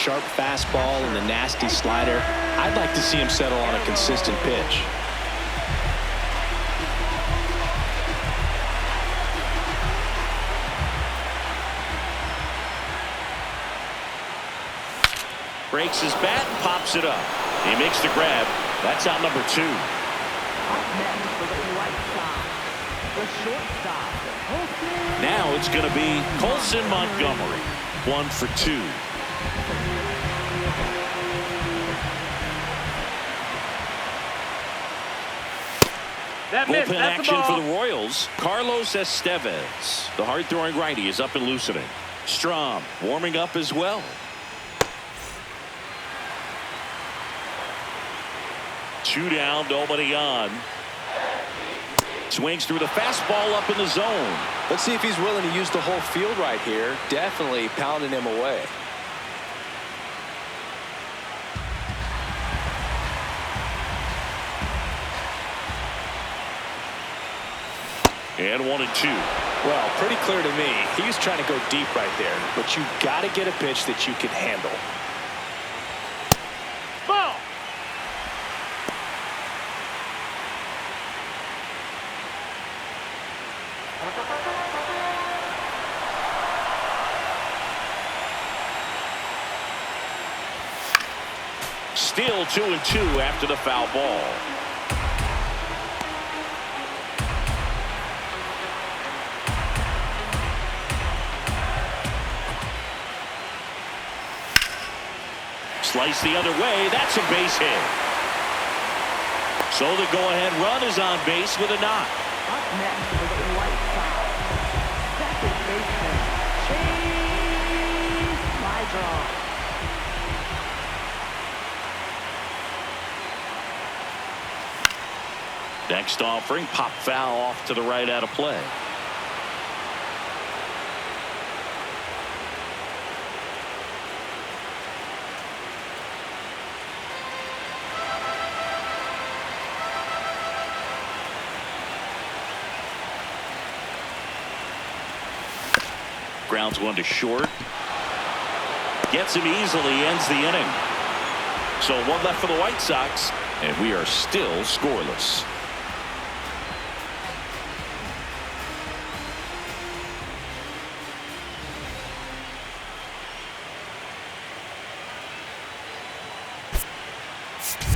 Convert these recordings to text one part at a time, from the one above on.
sharp fastball and the nasty slider. I'd like to see him settle on a consistent pitch. Breaks his bat and pops it up. He makes the grab. That's out number 2. Now it's going to be Colson Montgomery. 1 for 2. Bullpen action for the Royals. Carlos Estevez, the hard-throwing righty, is up and loosening. Strom warming up as well. Two down, nobody on. Swings through the fastball up in the zone. Let's see if he's willing to use the whole field right here. Definitely pounding him away. And 1-2. Well, pretty clear to me. He was trying to go deep right there, but you got to get a pitch that you can handle. Ball. Still 2-2 after the foul ball. Slice the other way. That's a base hit. So the go-ahead run is on base with a knock. Up next is the White Sox. Second baseman, Chase Mydron. Next offering, pop foul off to the right out of play. Grounds one to short. Gets him easily, ends the inning. So one left for the White Sox, and we are still scoreless.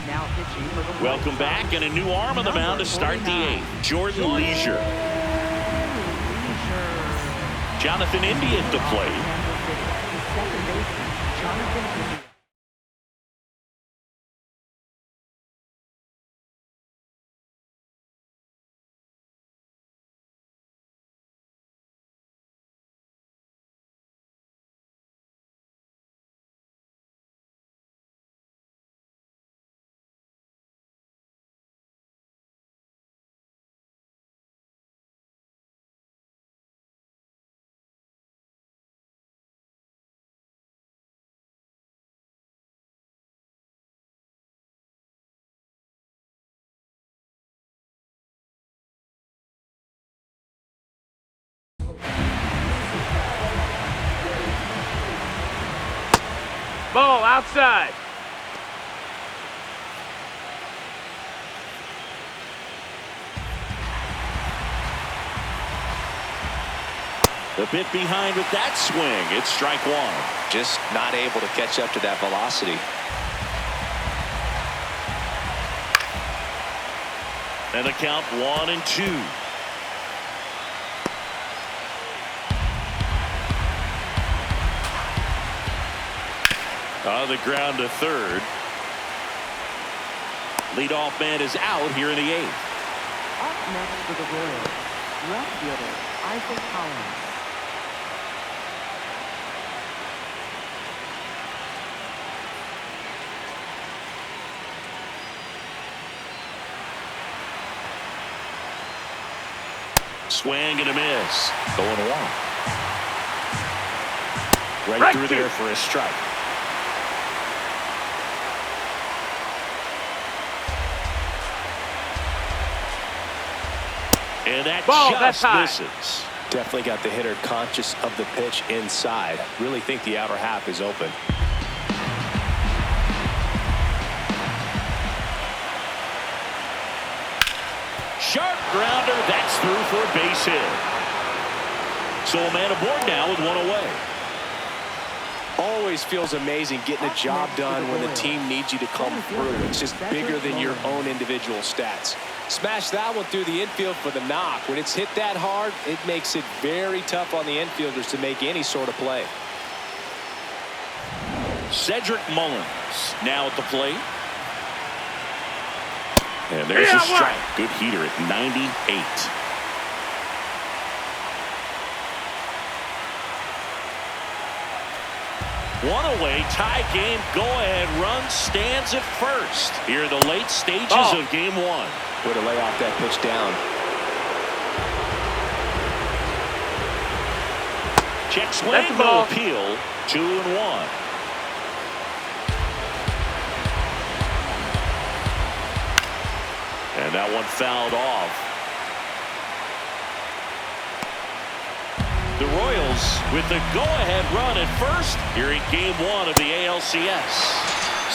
Now pitching for the Welcome back, and a new arm on the mound to start the 8th. Jordan Leisure. Jonathan India at the plate. Second baseman, Jonathan India. Ball outside. The bit behind with that swing. It's strike 1. Just not able to catch up to that velocity. And the count 1-2. On the ground to third. Leadoff man is out here in the 8th. Up next for the Royals, left fielder Isaac Collins. Swing and a miss. Going along. Right through there for a strike. And that Ball, just that's high. misses. Definitely got the hitter conscious of the pitch inside. Really think the outer half is open. grounder. That's through for a base hit. So a man aboard now with one away. Always feels amazing getting a job done when the team needs you to come through. It's just bigger than your own individual stats. Smash that one through the infield for the knock. When it's hit that hard, it makes it very tough on the infielders to make any sort of play. Cedric Mullins now at the plate. And there's a strike. Good heater at 98. One away, tie game, go-ahead run stands at first. Here in the late stages of game one. Way to lay off that pitch down. Check swing, no appeal, 2-1. And that one fouled off. The Royals with the go-ahead run at first here in game one of the ALCS.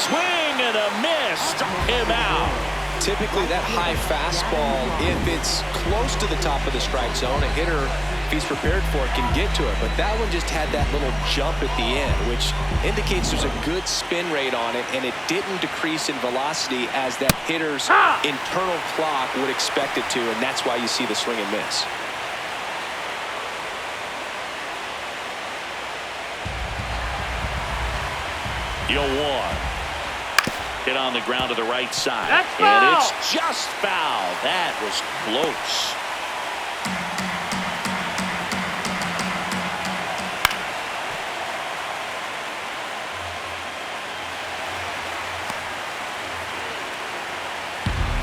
Swing and a miss, struck him out. Typically that high fastball, if it's close to the top of the strike zone, a hitter, if he's prepared for it, can get to it. But that one just had that little jump at the end, which indicates there's a good spin rate on it, and it didn't decrease in velocity as that hitter's internal clock would expect it to, and that's why you see the swing and miss. one. Hit on the ground to the right side. That's and foul. it's just foul. That was close.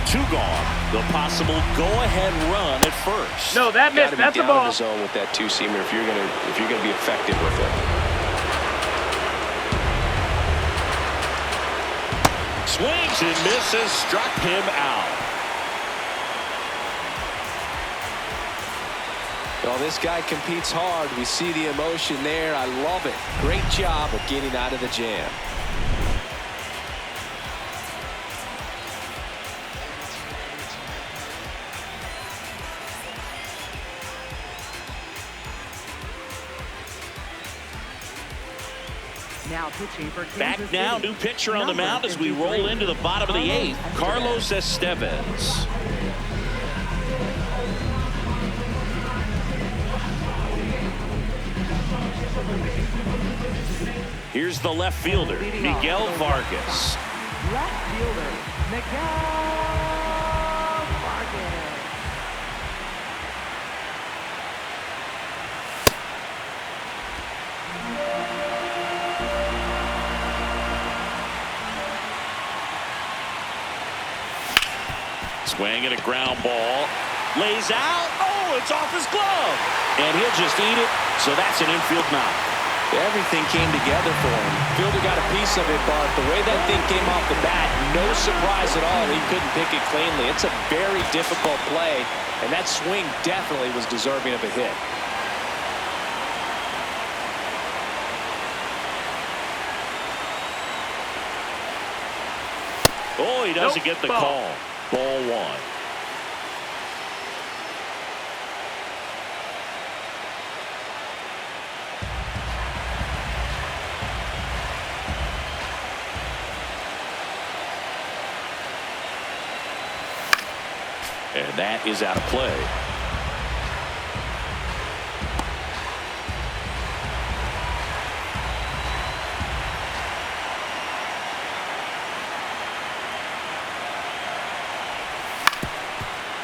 Two gone. The possible go-ahead run at first. No, that missed. That's the down ball. in the zone with that two-seamer if you're gonna be effective with it. Swings and misses, struck him out. Well, this guy competes hard. We see the emotion there. I love it. Great job of getting out of the jam. Now pitching for Kansas Back now, City. new pitcher on the Number mound as we 53, roll into the bottom of the eighth. Carlos Estevez. Here's the left fielder, Miguel Vargas. Left fielder, Miguel Vargas. Swing and a ground ball. Lays out. Oh, it's off his glove. And he'll just eat it. So that's an infield knock. Everything came together for him. Fielder got a piece of it, Bart. The way that thing came off the bat, no surprise at all. He couldn't pick it cleanly. It's a very difficult play, and that swing definitely was deserving of a hit. Oh, he doesn't get the call. Ball one. And that is out of play.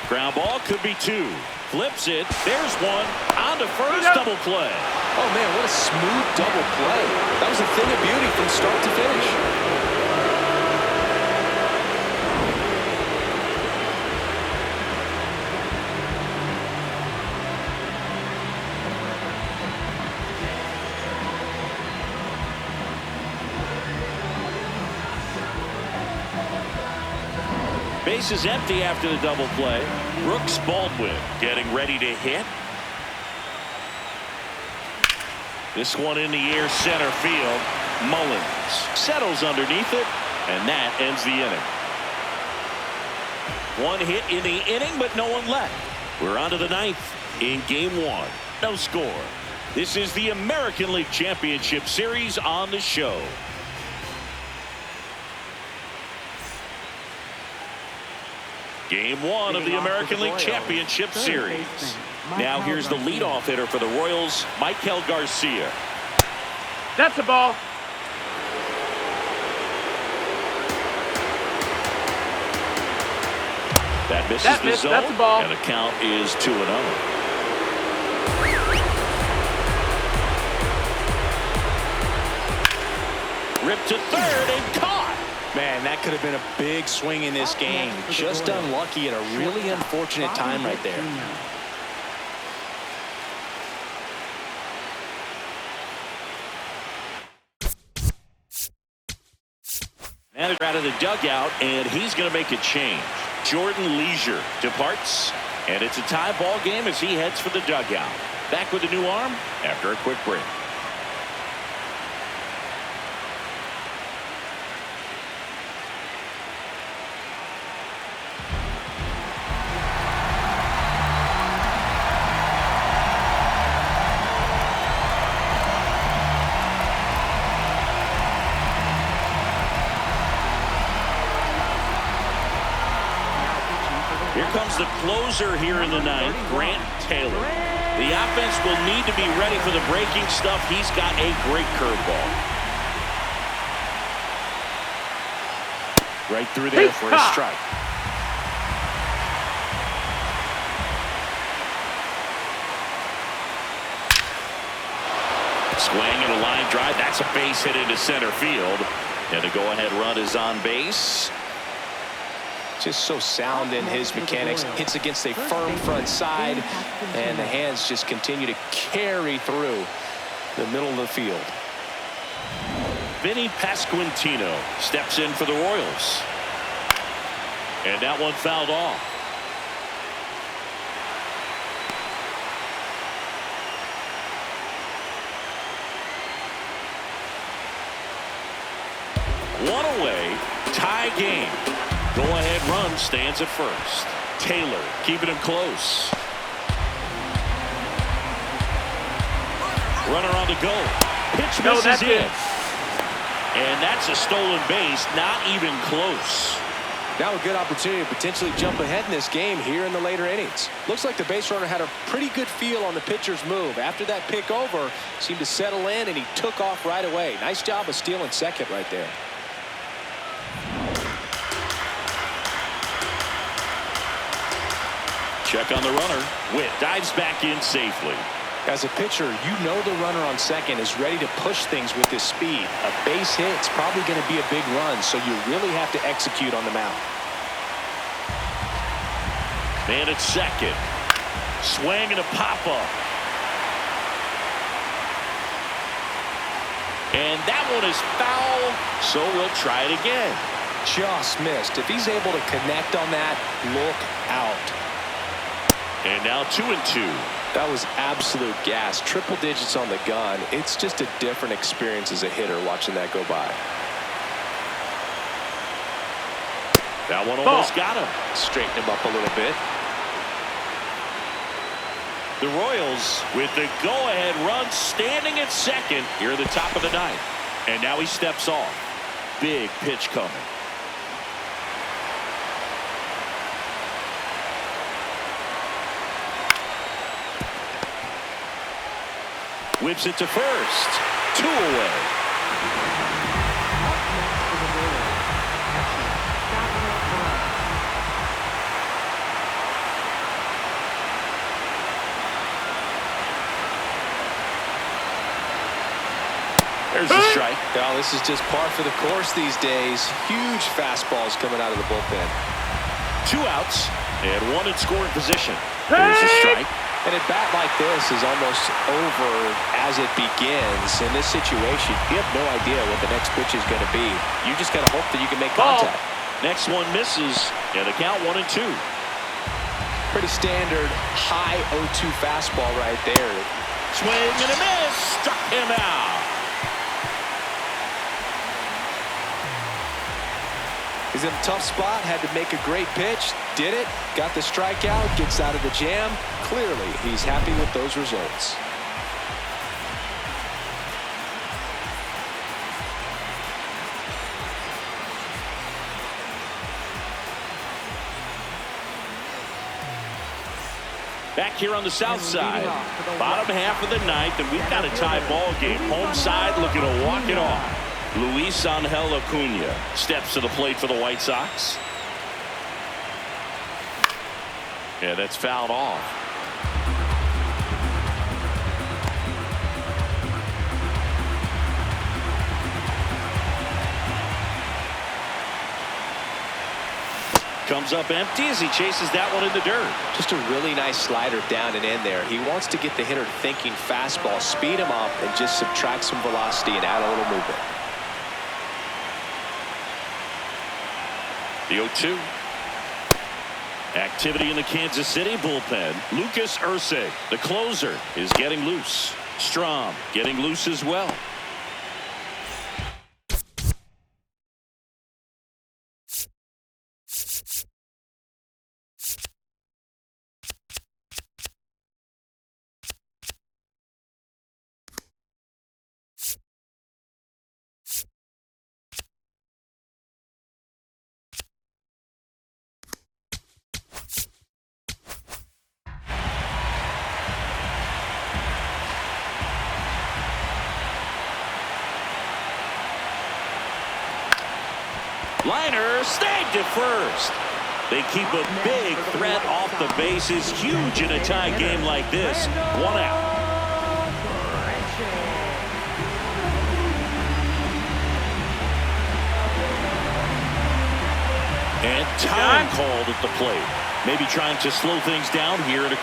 Ground ball could be two. Flips it. There's one. On to first. Double play. Oh, man, what a smooth double play. That was a thing of beauty from start to finish. Base is empty after the double play. Brooks Baldwin getting ready to hit. This one in the air center field. Mullins settles underneath it, and that ends the inning. One hit in the inning, but no one left. We're on to the ninth in game one. No score. This is the American League Championship Series on the show. Game one of the American League Championship Series. Now here's the leadoff hitter for the Royals, Michael Garcia. That's a ball. That misses the zone, that's a ball. and the count is 2-0. Ripped to third and caught. Man, that could have been a big swing in this game. Just unlucky at a really unfortunate time right there. Manager out of the dugout, and he's going to make a change. Jordan Leisure departs, and it's a tie ball game as he heads for the dugout. Back with a new arm after a quick break. Here comes the closer here in the ninth, Grant Taylor. The offense will need to be ready for the breaking stuff. He's got a great curveball. Right through there for a strike. Swing and a line drive. That's a base hit into center field. And the go-ahead run is on base. Just so sound in his mechanics. Hits against a firm front side, and the hands just continue to carry through the middle of the field. Vinny Pasquantino steps in for the Royals. And that one fouled off. One away, tie game. Go-ahead run stands at first. Taylor keeping him close. Runner on the go. Pitch misses in. And that's a stolen base, not even close. Now a good opportunity to potentially jump ahead in this game here in the later innings. Looks like the base runner had a pretty good feel on the pitcher's move. After that pick over, seemed to settle in, and he took off right away. Nice job of stealing second right there. Check on the runner. Witt dives back in safely. As a pitcher, you know the runner on second is ready to push things with his speed. A base hit's probably going to be a big run, so you really have to execute on the mound. Man at second. Swing and a pop-up. And that one is foul, so we'll try it again. Just missed. If he's able to connect on that, look out. And now 2-2. That was absolute gas. Triple digits on the gun. It's just a different experience as a hitter watching that go by. That one almost got him. Straighten him up a little bit. The Royals with the go-ahead run standing at second here at the top of the ninth. And now he steps off. Big pitch coming. Whips it to first. 2 away. There's the strike. Well, this is just par for the course these days. Huge fastballs coming out of the bullpen. 2 outs and 1 in scoring position. There's the strike. And a bat like this is almost over as it begins. In this situation, you have no idea what the next pitch is going to be. You just got to hope that you can make contact. Next one misses, and the count 1-2. Pretty standard high 0-2 fastball right there. Swing and a miss. Struck him out. He's in a tough spot, had to make a great pitch, did it, got the strikeout, gets out of the jam. Clearly, he's happy with those results. Back here on the south side, bottom half of the ninth, and we've got a tie ball game. Home side looking to walk it off. Luis Angel Acuna steps to the plate for the White Sox. Yeah, that's fouled off. Comes up empty as he chases that one in the dirt. Just a really nice slider down and in there. He wants to get the hitter thinking fastball, speed him up, and just subtract some velocity and add a little movement. The 0-2. Activity in the Kansas City bullpen. Lucas Ursig, the closer, is getting loose. Strom getting loose as well. Liner snagged at first. They keep a big threat off the bases. Huge in a tie game like this. 1 out. And time called at the plate. Maybe trying to slow things down here.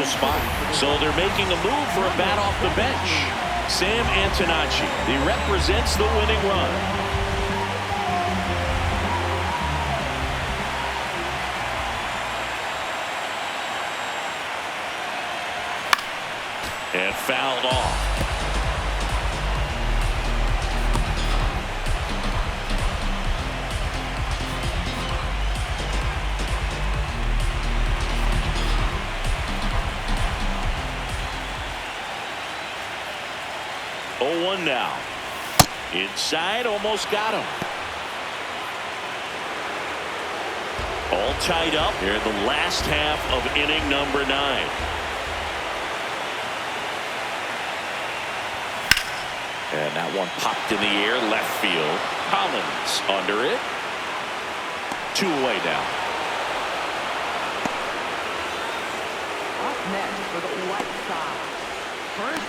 Spot. So they're making a move for a bat off the bench. Sam Antonacci. He represents the winning run. And fouled off. Now inside, almost got him. All tied up here in the last half of inning number 9. And that one popped in the air, left field. Collins under it. 2 away now. Up next for the White Sox.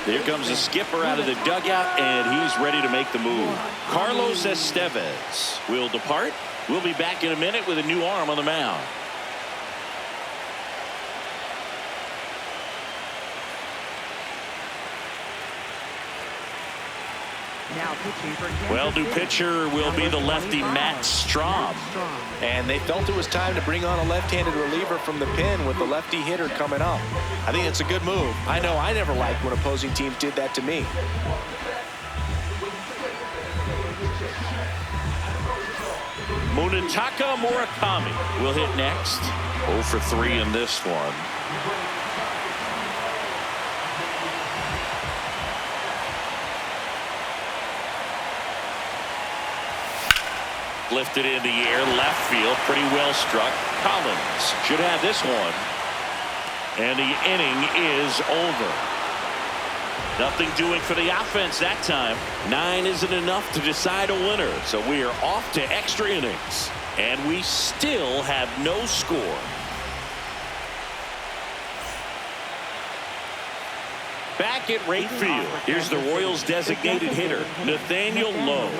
Here comes the skipper out of the dugout, and he's ready to make the move. Carlos Estevez will depart. We'll be back in a minute with a new arm on the mound. Well, new pitcher will be the lefty Matt Strom. And they felt it was time to bring on a left-handed reliever from the pen with the lefty hitter coming up. I think it's a good move. I know I never liked when opposing teams did that to me. Munetaka Murakami will hit next. 0 for 3 in this one. Lifted in the air, left field, pretty well struck. Collins should have this one. And the inning is over. Nothing doing for the offense that time. 9 isn't enough to decide a winner. So we are off to extra innings. And we still have no score. Back at right field, here's the Royals' designated hitter, Nathaniel Lowe.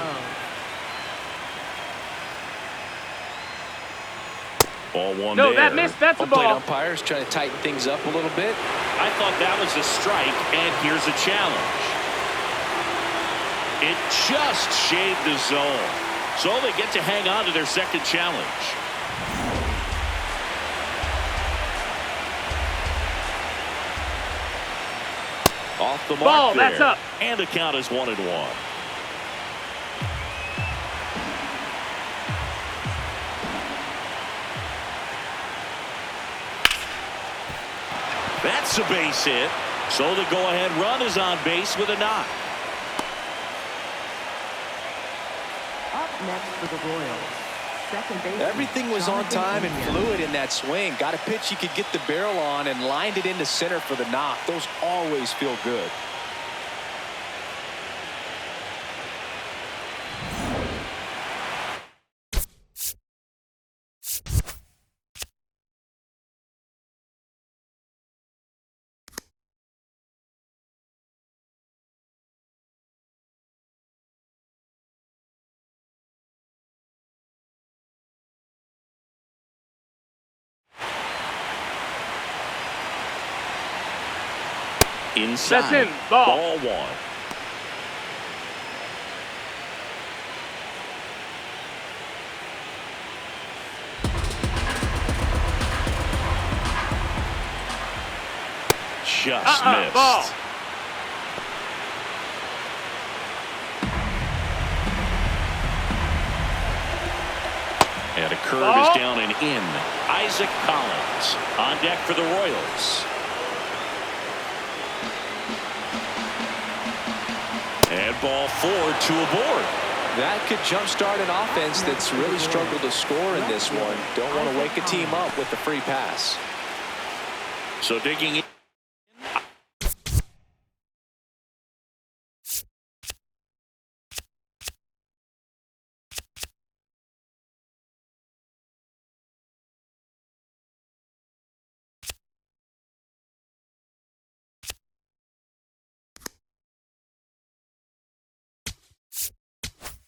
Ball one No, there. that missed. That's a Home plate ball. umpires trying to tighten things up a little bit. I thought that was a strike, and here's a challenge. It just shaved the zone. So they get to hang on to their second challenge. Off the mark Ball, there. that's up. And the count is 1-1. That's a base hit. So the go-ahead run is on base with a knock. Up next for the Royals, second baseman. Everything was on Jonathan time and India. fluid in that swing. Got a pitch he could get the barrel on and lined it into center for the knock. Those always feel good. Inside. That's in. Ball. Ball one. Just missed. Ball. And a curve Ball. is down and in. Isaac Collins on deck for the Royals. And ball 4, 2 aboard. That could jumpstart an offense that's really struggled to score in this one. Don't want to wake a team up with the free pass. So digging in.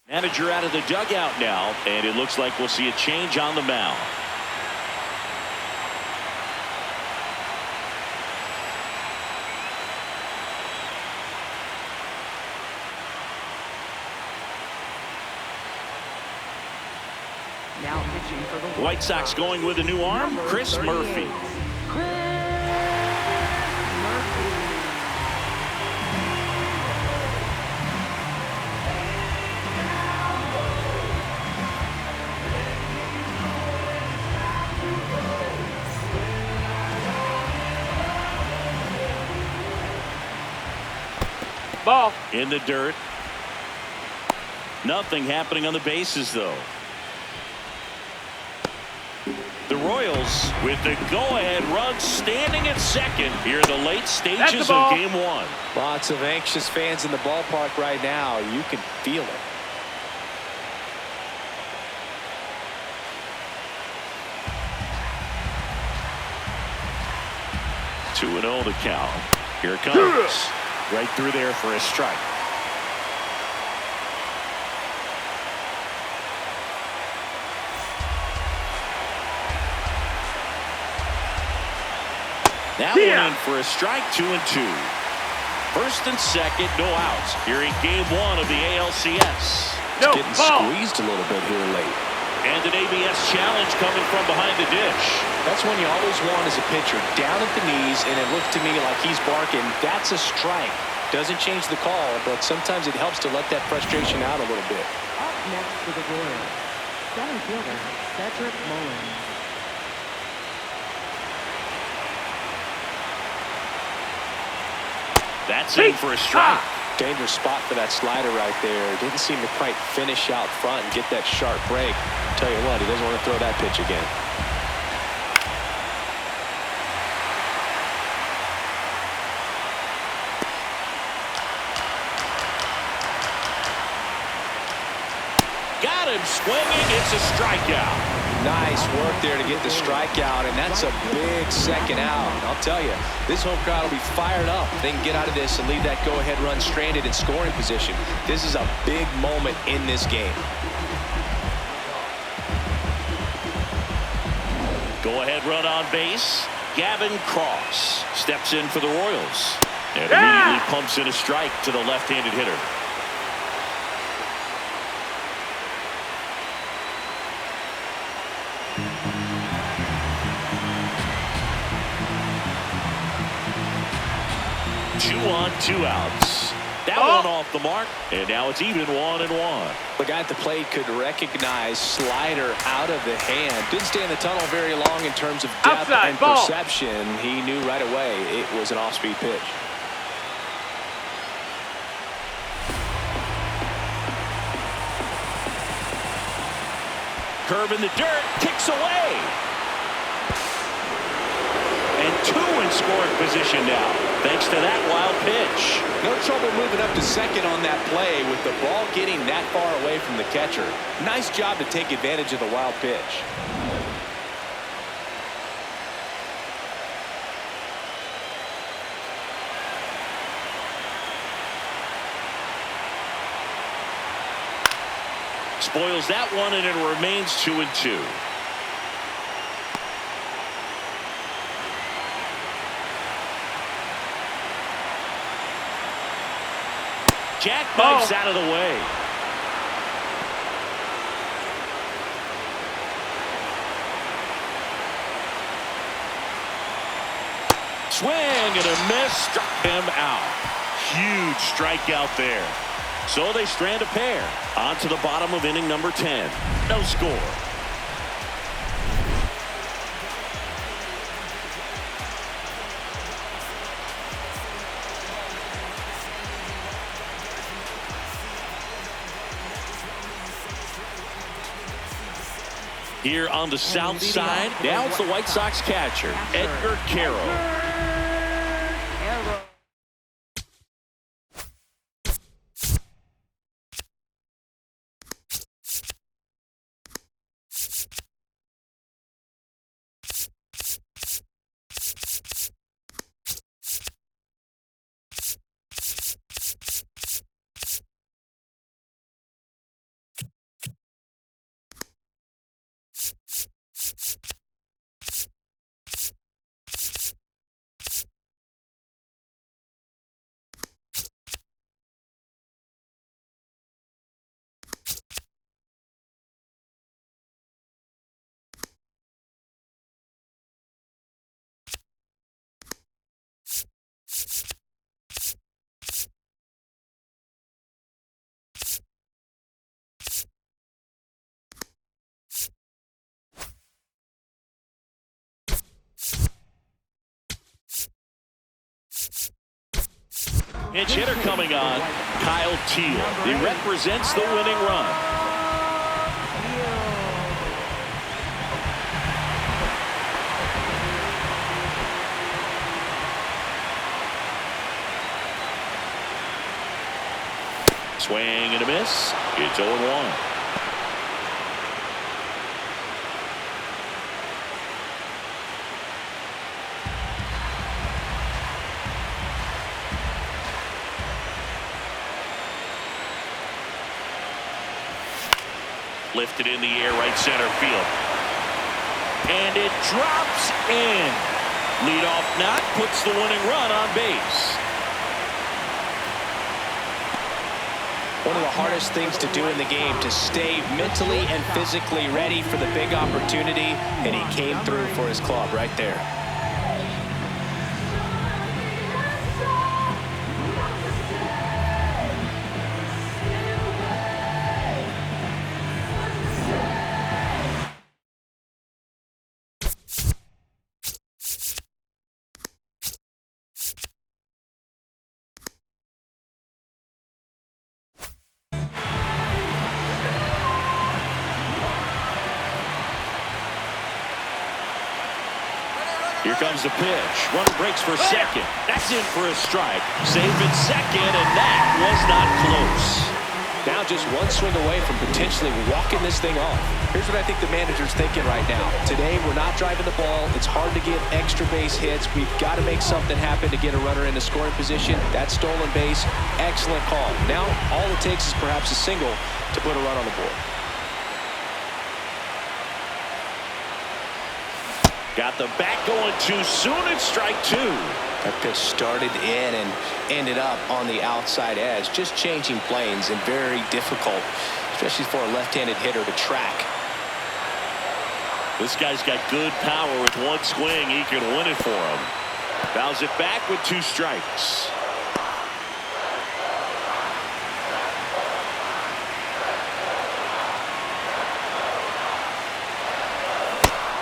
Manager out of the dugout now, and it looks like we'll see a change on the mound. Now pitching for the White Sox going with a new arm, Number Chris 38. Murphy. Chris Murphy. Ball. In the dirt. Nothing happening on the bases, though. The Royals with the go-ahead run standing at second here in the late stages of game one. Lots of anxious fans in the ballpark right now. You can feel it. Two 2-0 the count. Here it comes. Right through there for a strike. That one in for a strike, 2-2. First and second, no outs here in game one of the ALCS. No, Getting ball. squeezed a little bit here late. And an ABS challenge coming from behind the dish. That's one you always want as a pitcher. Down at the knees, and it looked to me like he's barking. That's a strike. Doesn't change the call, but sometimes it helps to let that frustration out a little bit. Up next for the Royals, center fielder Cedric Mullins. That's in for a strike. Dangerous spot for that slider right there. Didn't seem to quite finish out front and get that sharp break. Tell you what, he doesn't want to throw that pitch again. Got him swinging. It's a strikeout. Nice work there to get the strikeout, and that's a big second out. I'll tell you, this home crowd will be fired up if they can get out of this and leave that go-ahead run stranded in scoring position. This is a big moment in this game. Go-ahead run on base. Gavin Cross steps in for the Royals. And immediately pumps in a strike to the left-handed hitter. Two on, two outs. That one off the mark, and now it's even 1-1. The guy at the plate could recognize slider out of the hand. Didn't stay in the tunnel very long in terms of depth Outside, and ball. perception. He knew right away it was an off-speed pitch. Curve in the dirt, kicks away. And two in scoring position now, thanks to that wild pitch. No trouble moving up to second on that play with the ball getting that far away from the catcher. Nice job to take advantage of the wild pitch. Spoils that one, and it remains 2-2. Jackknifes out of the way. Swing and a miss, struck him out. Huge strikeout there. So they strand a pair. On to the bottom of inning number 10. No score. Here on the south side, now it's the White Sox catcher, Edgar Carroll. Pinch hitter coming on, Kyle Teal. He represents the winning run. Swing and a miss. It's 0-1. Lifted in the air, right center field. And it drops in. Leadoff knock puts the winning run on base. One of the hardest things to do in the game, to stay mentally and physically ready for the big opportunity, and he came through for his club right there. Here comes the pitch. Runner breaks for second. That's in for a strike. Safe at second, and that was not close. Now just one swing away from potentially walking this thing off. Here's what I think the manager's thinking right now. Today, we're not driving the ball. It's hard to get extra base hits. We've got to make something happen to get a runner into scoring position. That stolen base, excellent call. Now, all it takes is perhaps a single to put a run on the board. Got the bat going too soon. It's strike two. That pitch started in and ended up on the outside edge. Just changing planes and very difficult, especially for a left-handed hitter to track. This guy's got good power. With one swing, he can win it for him. Fouls it back with 2 strikes.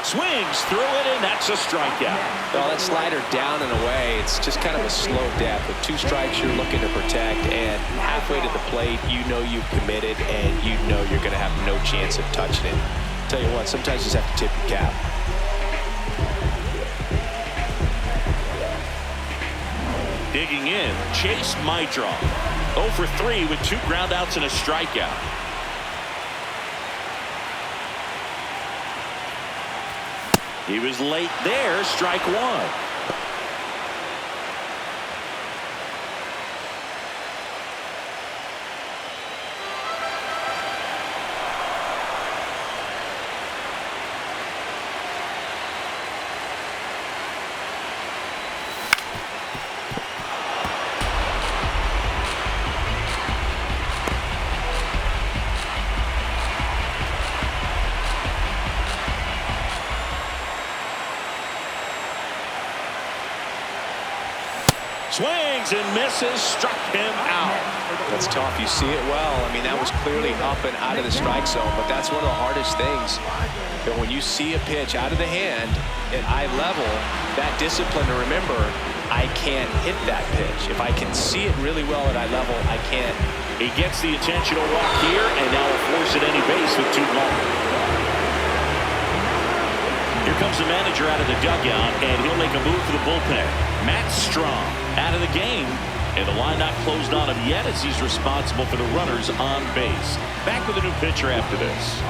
Swings through it, and that's a strikeout. Well, that slider down and away, it's just kind of a slow death. With 2 strikes, you're looking to protect, and halfway to the plate, you know you've committed, and you know you're going to have no chance of touching it. Tell you what, sometimes you just have to tip your cap. Digging in, Chase Maidron. 0 for 3 with 2 groundouts and a strikeout. He was late there, strike 1. Swings and misses, struck him out. That's tough. You see it well. I mean, that was clearly up and out of the strike zone, but that's one of the hardest things. But when you see a pitch out of the hand at eye level, that discipline to remember, I can't hit that pitch. If I can see it really well at eye level, I can't. He gets the intentional walk here, and now will force at any base with 2 gone. Here comes the manager out of the dugout, and he'll make a move for the bullpen. Matt Strong out of the game, and the line not closed on him yet as he's responsible for the runners on base. Back with a new pitcher after this.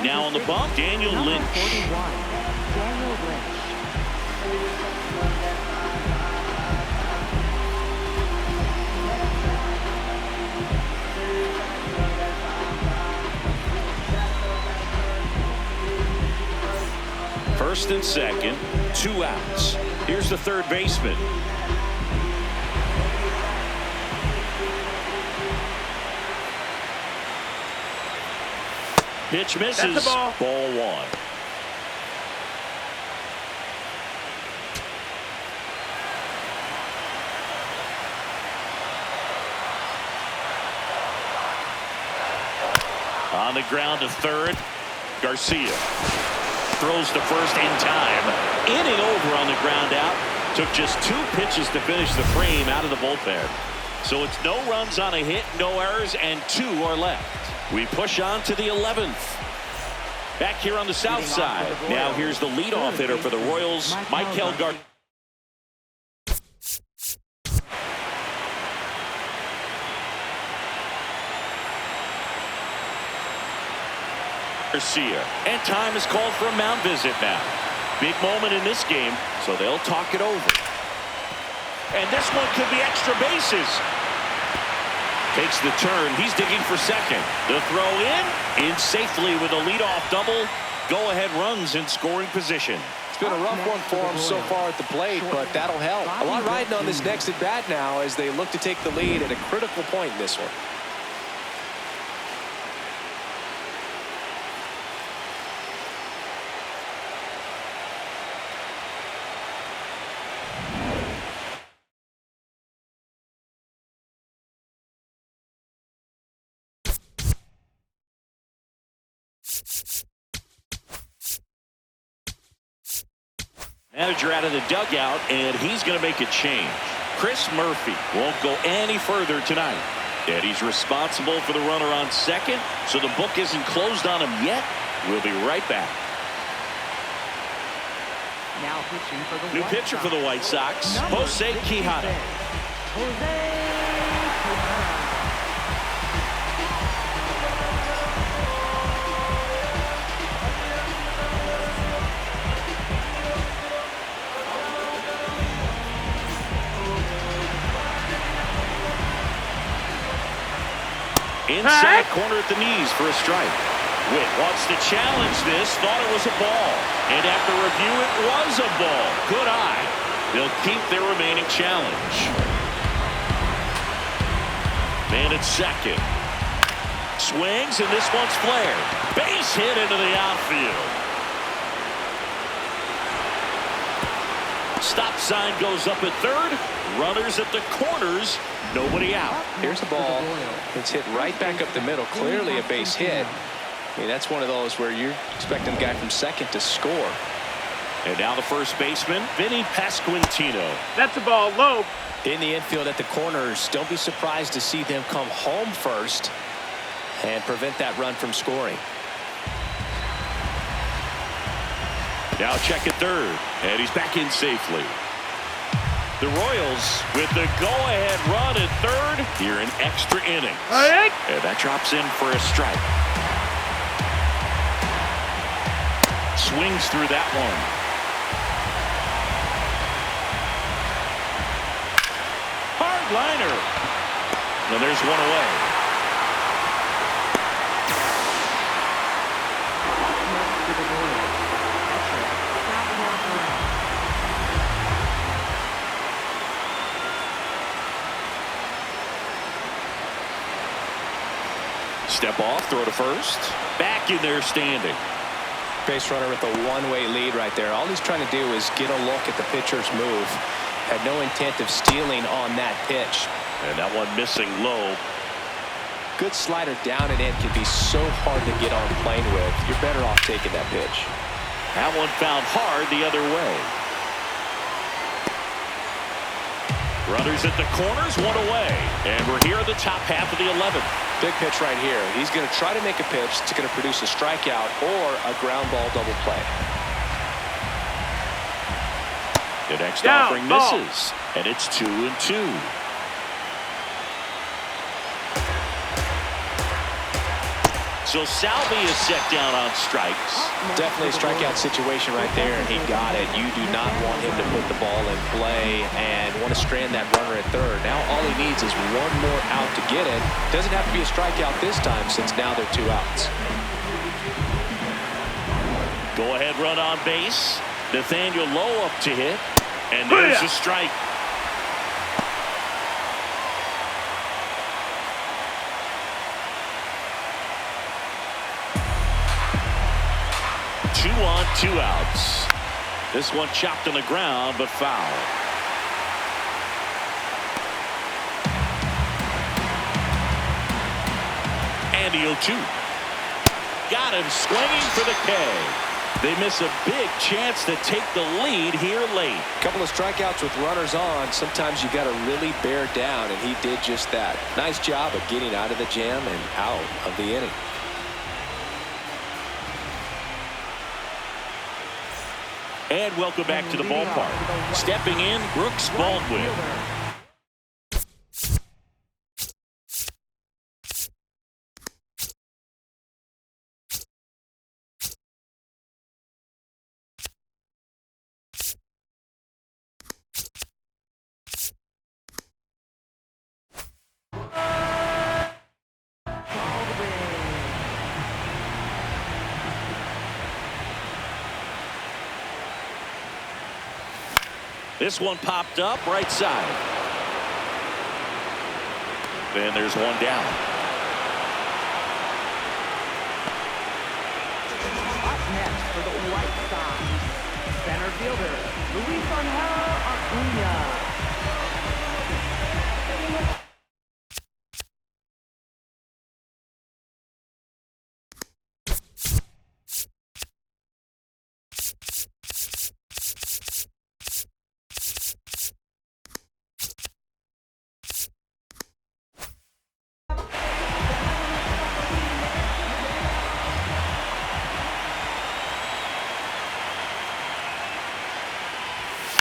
Now on the bump, Daniel Lynch. 41, Daniel Lynch. First and second, 2 outs. Here's the third baseman. Pitch misses. That's the ball. Ball 1. On the ground to third, Garcia. Throws to first in time. Inning over on the ground out. Took just 2 pitches to finish the frame out of the bullpen. So it's no runs on a hit, no errors, and 2 are left. We push on to the 11th. Back here on the south side. Now here's the leadoff hitter for the Royals, Michael Garcia. And time is called for a mound visit now. Big moment in this game, so they'll talk it over. And this one could be extra bases. Takes the turn. He's digging for second. The throw in safely with a leadoff double. Go-ahead runs in scoring position. It's been a rough one for him so far at the plate, but that'll help. A lot riding on this next at-bat now as they look to take the lead at a critical point in this one. Manager out of the dugout, and he's going to make a change. Chris Murphy won't go any further tonight. And he's responsible for the runner on second, so the book isn't closed on him yet. We'll be right back. Now pitching for the New White pitcher Sox. for the White Sox, Number Jose Quijada. 56, Jose Quijada. Inside corner at the knees for a strike. Witt wants to challenge this, thought it was a ball. And after review, it was a ball. Good eye. They'll keep their remaining challenge. Man at second. Swings, and this one's flared. Base hit into the outfield. Stop sign goes up at third. Runners at the corners. Nobody out. Here's a ball. It's hit right back up the middle. Clearly a base hit. I mean, that's one of those where you're expecting a guy from second to score. And now the first baseman, Vinny Pasquantino. That's a ball low. In the infield at the corners, don't be surprised to see them come home first and prevent that run from scoring. Now check at third, and he's back in safely. The Royals with the go-ahead run at third here in extra innings. And that drops in for a strike. Swings through that one. Hard liner. And there's one away. Next for the Royals, catcher, Southpaw Brown. Step off, throw to first. Back in there standing. Base runner with a one-way lead right there. All he's trying to do is get a look at the pitcher's move. Had no intent of stealing on that pitch. And that one missing low. Good slider down and in can be so hard to get on plane with. You're better off taking that pitch. That one found hard the other way. Runners at the corners, one away. And we're here at the top half of the 11th. Big pitch right here. He's going to try to make a pitch that's going to produce a strikeout or a ground ball double play. The next Down, offering ball. misses. And it's 2-2. So Salvi is set down on strikes. Definitely a strikeout situation right there, and he got it. You do not want him to put the ball in play and want to strand that runner at third. Now all he needs is one more out to get it. Doesn't have to be a strikeout this time since now they're 2 outs. Go ahead run on base. Nathaniel Lowe up to hit. And there's a strike. Two on, 2 outs. This one chopped on the ground, but foul. And the 0-2. Got him swinging for the K. They miss a big chance to take the lead here late. A couple of strikeouts with runners on. Sometimes you got to really bear down, and he did just that. Nice job of getting out of the jam and out of the inning. And welcome back to the ballpark. Stepping in, Brooks Baldwin. This one popped up right side. Then there's one down. Up next for the White Sox, center fielder, Luis Acuna.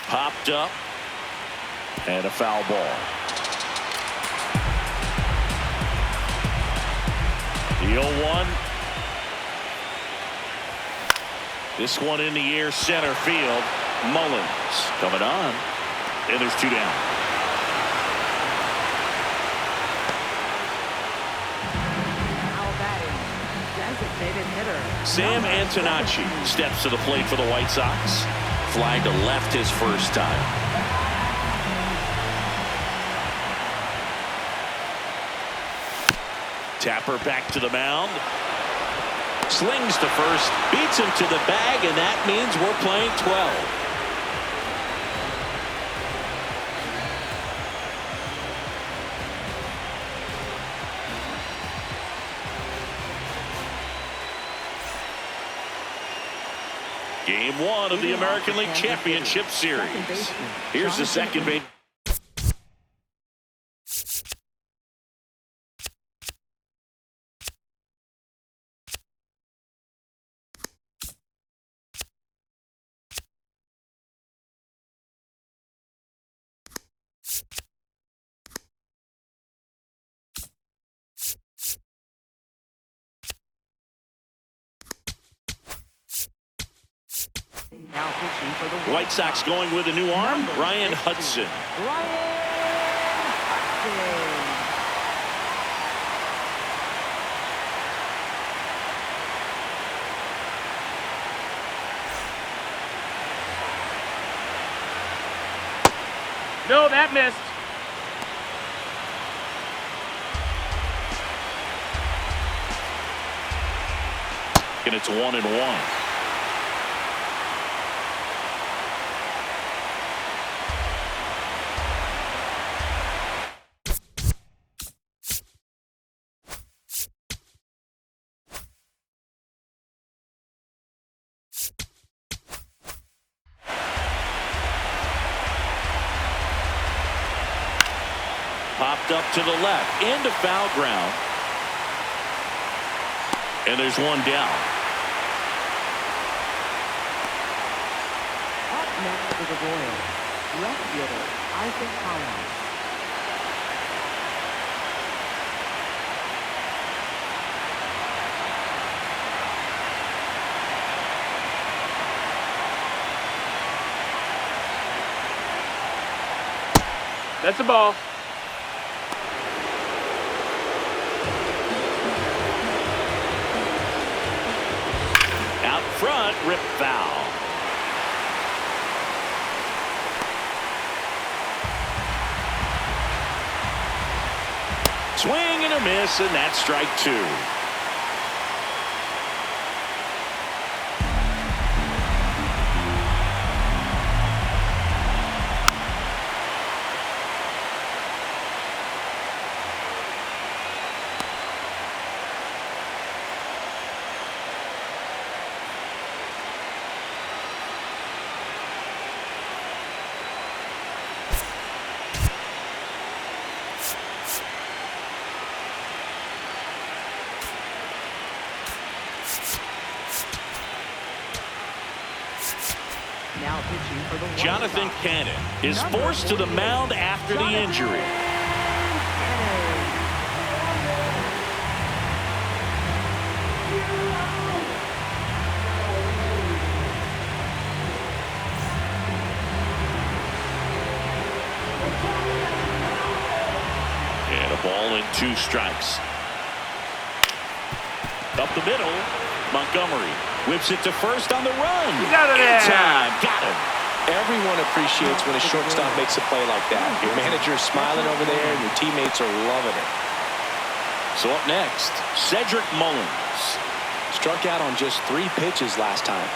Popped up. And a foul ball. The 0-1. This one in the air center field. Mullins coming on. And there's 2 down. Now batting, designated hitter, Sam Antonacci steps to the plate for the White Sox. Fly to left his first time. Tapper back to the mound. Slings to first, beats him to the bag, and that means we're playing 12. Game 1 of the American League Championship Series. Here's the second base. Now pitching for the White Sox going with a new arm, Ryan Hudson. No, that missed. And it's 1-1. Popped up to the left, into foul ground. And there's one down. Up next for the Royals, left fielder Isaac Collins. That's a ball. Out front, rip foul. Swing and a miss, and that's strike 2. Now pitching for the White Jonathan Sox, Cannon is forced to the mound after the injury. And a ball and 2 strikes. Up the middle, Montgomery whips it to first on the run. He's out of there. In time, got him. Everyone appreciates when a shortstop makes a play like that. Your manager's smiling over there, and your teammates are loving it. So up next, Cedric Mullins. Struck out on just 3 pitches last time.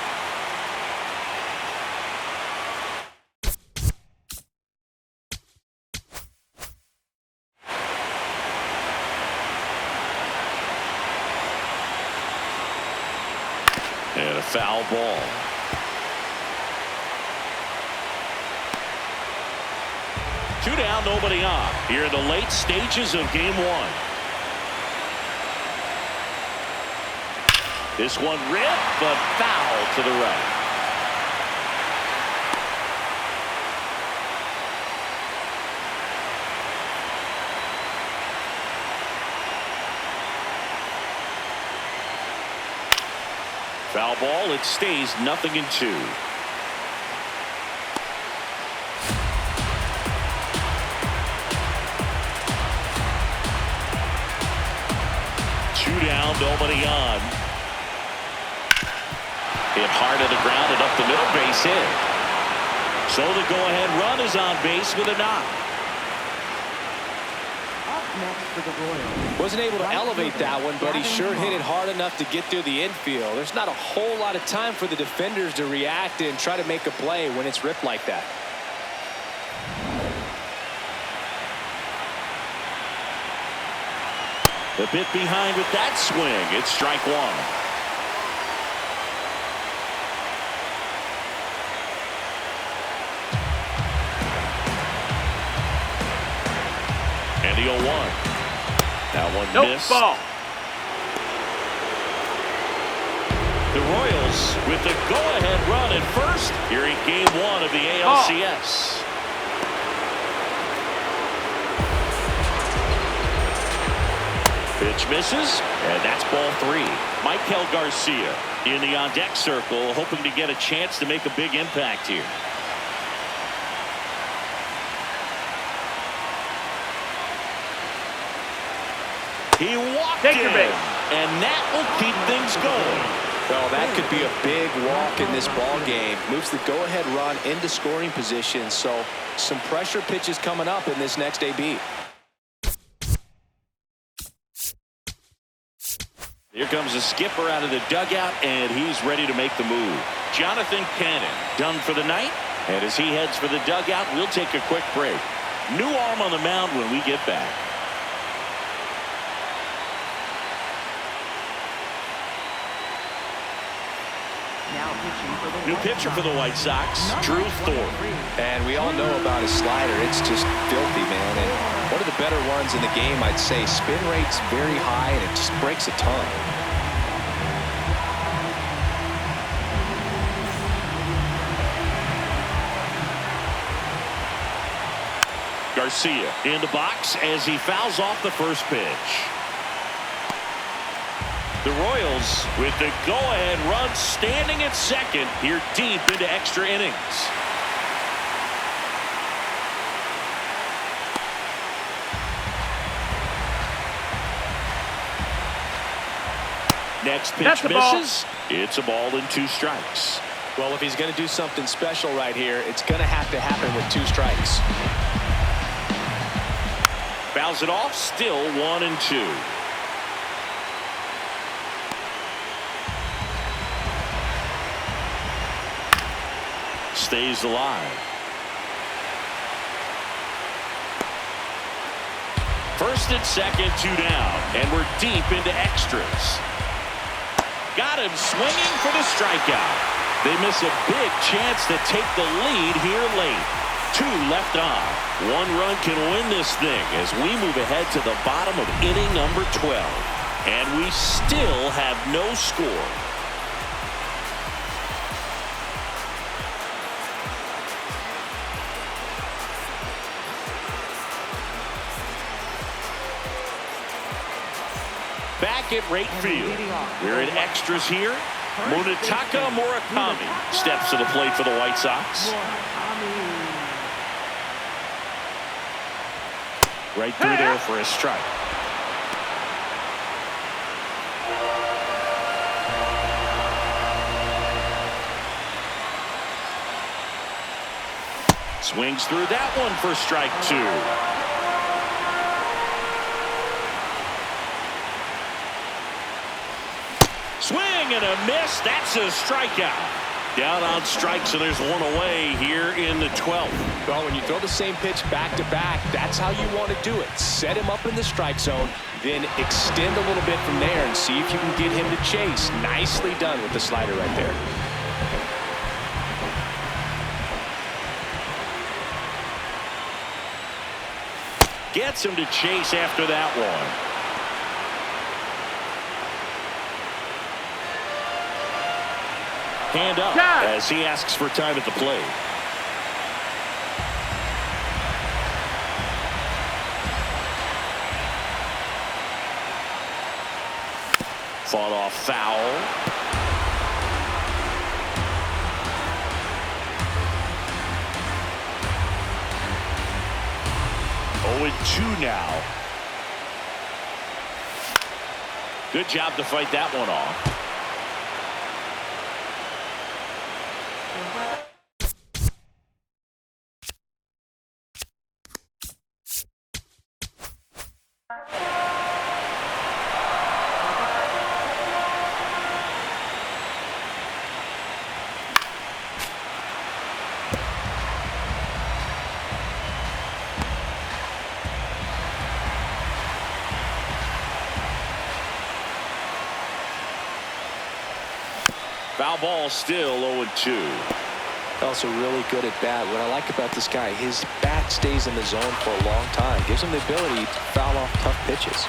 And a foul ball. Two down, nobody on. Here in the late stages of game 1. This one ripped, but foul to the right. Foul ball, it stays 0-2. Two down, nobody on. Hit hard to the ground and up the middle, base hit. So the go-ahead run is on base with a knock. next for the Royals? Wasn't able to elevate that one, but he sure hit it hard enough to get through the infield. There's not a whole lot of time for the defenders to react and try to make a play when it's ripped like that. A bit behind with that swing. It's strike one. And the 0-1. That one missed. Ball. The Royals with the go-ahead run at first here in Game 1 of the ALCS. Pitch misses, and that's ball 3. Michael Garcia in the on-deck circle, hoping to get a chance to make a big impact here. He walked Take in, your base. and that will keep things going. Well, that could be a big walk in this ball game. Moves the go-ahead run into scoring position, so some pressure pitches coming up in this next AB. Here comes the skipper out of the dugout, and he's ready to make the move. Jonathan Cannon done for the night, and as he heads for the dugout, we'll take a quick break. New arm on the mound when we get back. New pitcher for the White Sox, Drew Thorpe. And we all know about his slider. It's just filthy, man. And one of the better ones in the game, I'd say. Spin rate's very high, and it just breaks a ton. Garcia in the box as he fouls off the first pitch. The Royals with the go-ahead run standing at second here deep into extra innings. Next pitch misses. It's a ball and 2 strikes. Well, if he's going to do something special right here, it's going to have to happen with 2 strikes. Fouls it off, still 1-2. Stays alive. First and second, 2 down, and we're deep into extras. Got him swinging for the strikeout. They miss a big chance to take the lead here late. 2 left on. 1 run can win this thing as we move ahead to the bottom of inning number 12. And we still have no score. Back at right field. We're in extras here. Munetaka Murakami steps to the plate for the White Sox. Right through there for a strike. Swings through that one for strike 2. Swing and a miss. That's a strikeout. Down on strikes, so there's 1 away here in the 12th. Well, when you throw the same pitch back-to-back, that's how you want to do it. Set him up in the strike zone, then extend a little bit from there and see if you can get him to chase. Nicely done with the slider right there. Gets him to chase after that one. Hand up as he asks for time at the plate. Fought off foul. Oh, 2 now. Good job to fight that one off. Foul ball, still 0-2. Also really good at bat. What I like about this guy, his bat stays in the zone for a long time. Gives him the ability to foul off tough pitches.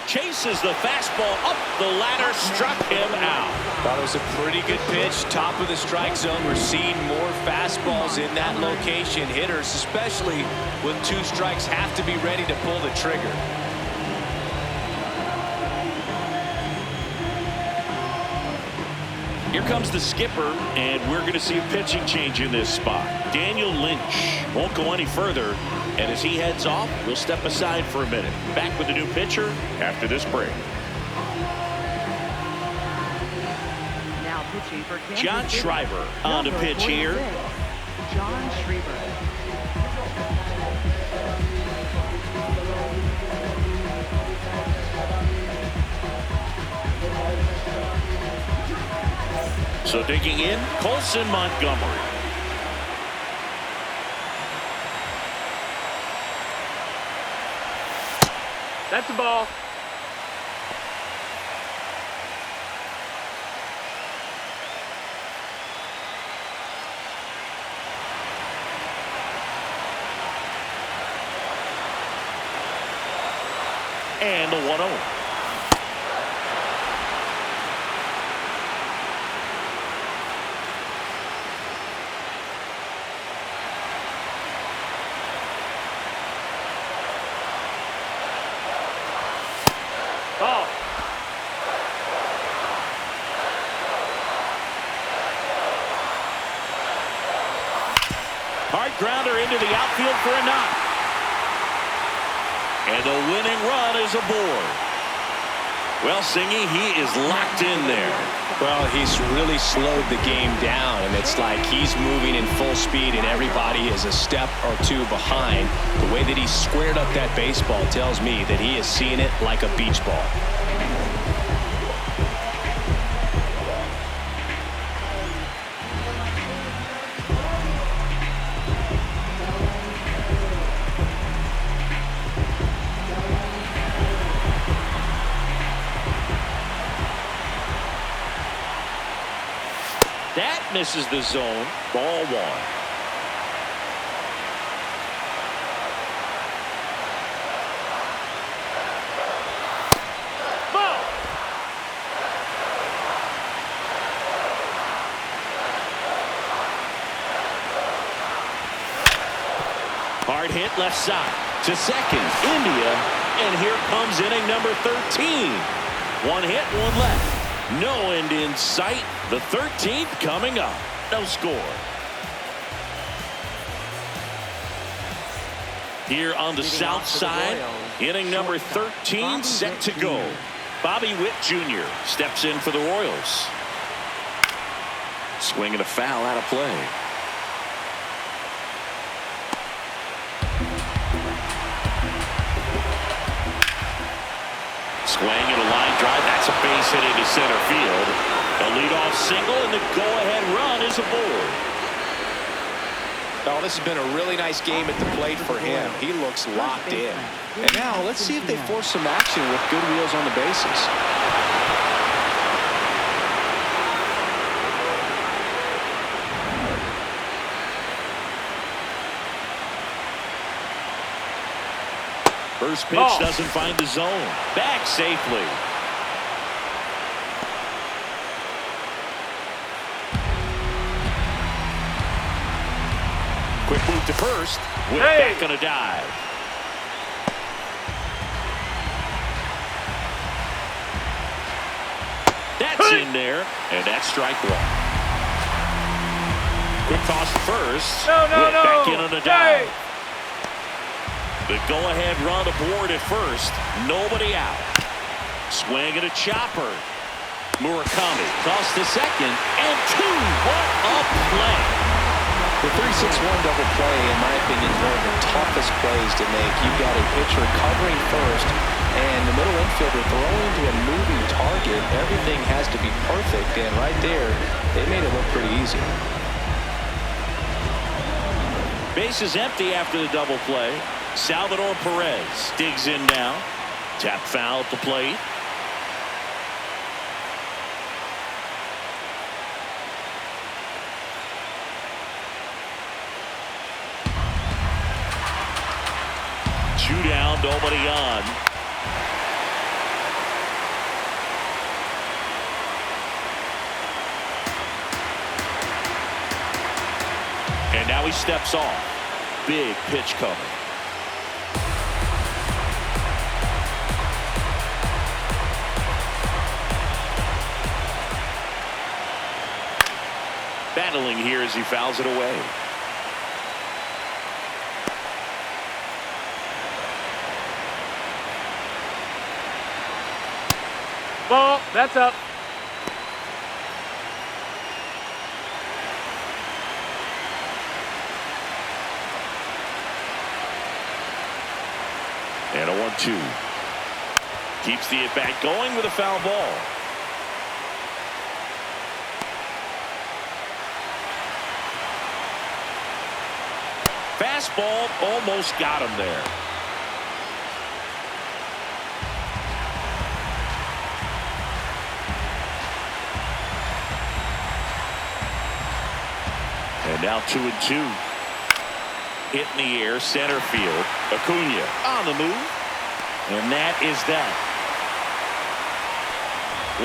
Chases the fastball up the ladder, struck him out. Thought it was a pretty good pitch. Top of the strike zone. We're seeing more fastballs in that location. Hitters, especially with 2 strikes, have to be ready to pull the trigger. Here comes the skipper, and we're going to see a pitching change in this spot. Daniel Lynch won't go any further, and as he heads off, we'll step aside for a minute. Back with a new pitcher after this break. Now pitching for Kansas John City, Schreiber on to number pitch here. 46, John Schreiber. So digging in, Colson Montgomery. That's a ball. And the 1-0. Ball. Hard grounder into the outfield for a knock. And the winning run is aboard. Well, Singy, he is locked in there. Well, he's really slowed the game down, and it's like he's moving in full speed, and everybody is a step or 2 behind. The way that he squared up that baseball tells me that he is seeing it like a beach ball. That misses the zone. Ball 1. Ball. Hard hit left side to second. India. And here comes inning number 13. 1 hit, 1 left. No end in sight. The 13th coming up. No score. Here on the south side, inning number 13 set to go. Bobby Witt Jr. steps in for the Royals. Swinging a foul out of play. Swing and a line drive. That's a base hit into center field. A leadoff single, and the go-ahead run is aboard. Oh, this has been a really nice game at the plate for him. He looks locked in. And now let's see if they force some action with good wheels on the bases. First pitch doesn't find the zone. Back safely. Quick move to first. With back on a dive. That's in there, and that's strike 1. Quick toss to first. No. Back in on a dive. The go-ahead run aboard at first. Nobody out. Swing and a chopper. Murakami toss to second, and 2. What a play! The 3-6-1 double play, in my opinion, is one of the toughest plays to make. You've got a pitcher covering first, and the middle infielder throwing to a moving target. Everything has to be perfect, and right there, they made it look pretty easy. Base is empty after the double play. Salvador Perez digs in now. Tap foul at the plate. down, nobody on. And now he steps off. Big pitch coming. Battling here as he fouls it away. Ball. That's up. And a 1-2. Keeps the at-bat going with a foul ball. Fastball almost got him there. And now 2-2. Hit in the air, center field. Acuna on the move. And that is that.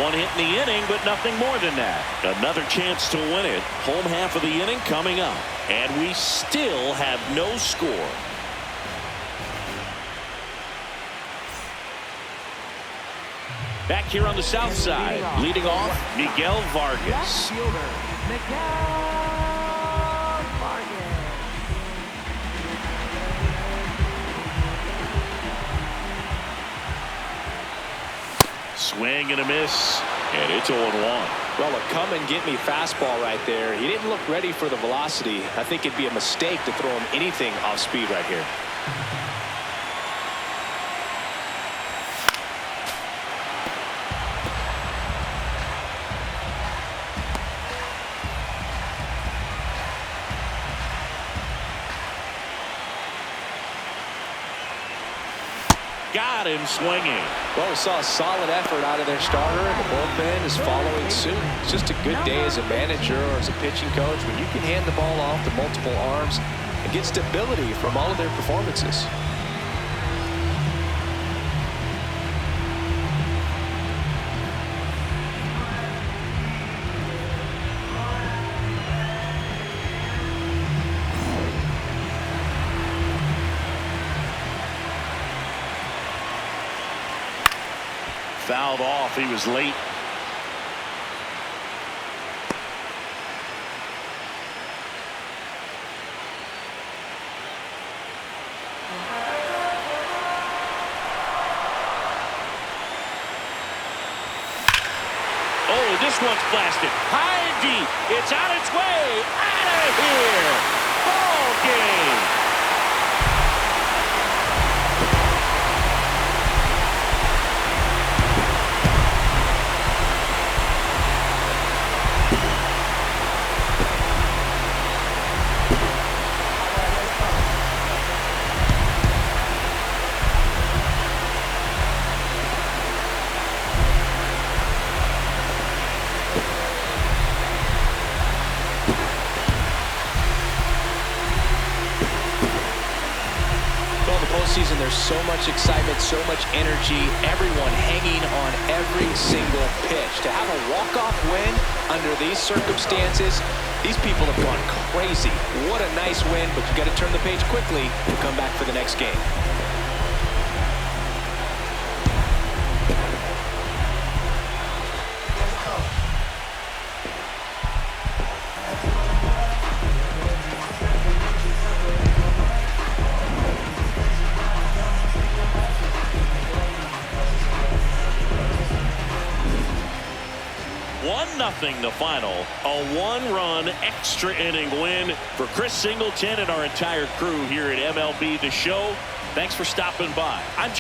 One hit in the inning, but nothing more than that. Another chance to win it. Home half of the inning coming up. And we still have no score. Back here on the south side, leading off, Miguel Vargas. Fielder, Miguel Vargas. Swing and a miss, and it's 0-1. Well, a come-and-get-me fastball right there. He didn't look ready for the velocity. I think it'd be a mistake to throw him anything off speed right here. Got him swinging. Well, we saw a solid effort out of their starter, and the bullpen is following suit. It's just a good day as a manager or as a pitching coach when you can hand the ball off to multiple arms and get stability from all of their performances. Fouled off. He was late. Oh, this one's blasted. High and deep. It's on its way. Out of here. Ball game. Season, there's so much excitement, so much energy, everyone hanging on every single pitch. To have a walk-off win under these circumstances, these people have gone crazy. What a nice win, but you got to turn the page quickly and come back for the next game. The final, a one-run extra inning win for Chris Singleton and our entire crew here at MLB The Show. Thanks for stopping by. I'm